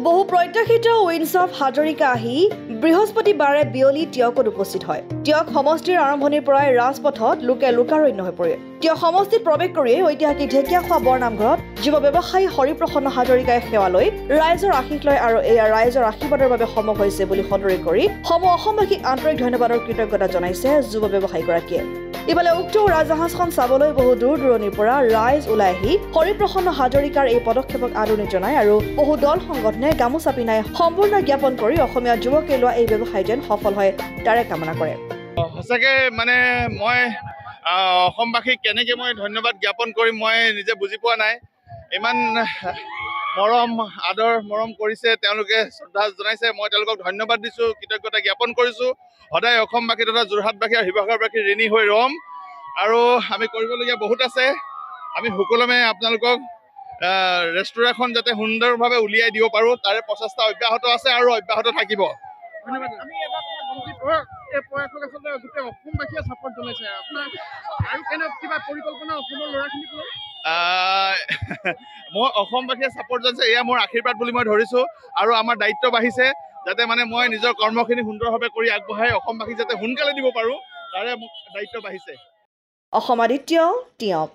বহু প্ৰত্যাশিত wins of Hazarika আহি বৃহস্পতিবাৰে বিয়লি টিয়কত উপস্থিত হয়। টিয়ক সমষ্টিৰ আৰম্ভণিৰ পৰাই ৰাজপথত লোকে লোকাৰণ্য হৈ পৰে। টিয়ক সমষ্টিত প্ৰৱেশ কৰিয়েই ঐতিহাসিক ঢেকীয়াখোৱা বৰনামঘৰত যুৱ ব্যৱসায়ী হৰিপ্ৰসন্ন হাজৰিকাই সেৱা লৈ ৰাইজৰ আশীষ লয় আৰু এয়া ৰাইজৰ আশীৰ্বাদৰ বাবে সমক হৈছে বুলি সদৰি কৰি অসমবাসীক আন্তৰিক ধন্যবাদৰ কৃতজ্ঞতা জনাইছে যুৱ ব্যৱসায়ীগৰাকীয়ে। ইফালে উক্ত উৰাজাহাজখন চাবলৈ বহু দূৰ দূৰণিৰ পৰা ৰাইজ ওলাই আহি হৰিপ্ৰসন্ন হাজৰিকাৰ এই পদক্ষেপক আদৰণি জনায় আৰু বহু দল সংগঠনে গামোচা পিন্ধাই সম্পূৰ্ণ জ্ঞাপন কৰি অসমীয়া যুৱকে লোৱা এই ব্যৱসায় যেন সফল হয় তাৰে কামনা কৰে। সঁচাকৈ মানে মই অসমবাসীক কেনেকৈ মই ধন্যবাদ জ্ঞাপন কৰিম মই নিজে বুজি পোৱা নাই। ইমান আদৰ মৰম কৰিছে, তেওঁলোকে শ্ৰদ্ধা জনাইছে, মই তেওঁলোকক ধন্যবাদ দিছোঁ, কৃতজ্ঞতা জ্ঞাপন কৰিছোঁ। সদায় অসমবাসী তথা যোৰহাটবাসী আৰু শিৱসাগৰবাসী ঋণী হৈ ৰ'ম আৰু আমি কৰিবলগীয়া বহুত আছে। আমি সুকলমে আপোনালোকক ৰেষ্টুৰেণ্টখন যাতে সুন্দৰভাৱে উলিয়াই দিব পাৰোঁ তাৰে প্ৰচেষ্টা অব্যাহত আছে আৰু অব্যাহত থাকিব। মই অসমবাসীয়ে ছাপোৰ্ট জনাইছে, এয়া মোৰ আশীৰ্বাদ বুলি মই ধৰিছোঁ আৰু আমাৰ দায়িত্ব বাঢ়িছে যাতে মানে মই নিজৰ কৰ্মখিনি সুন্দৰভাৱে কৰি আগবঢ়াই অসমবাসীক যাতে সোনকালে দিব পাৰোঁ তাৰে মোক দায়িত্ব বাঢ়িছে। অসম আদিত্য টিয়ক।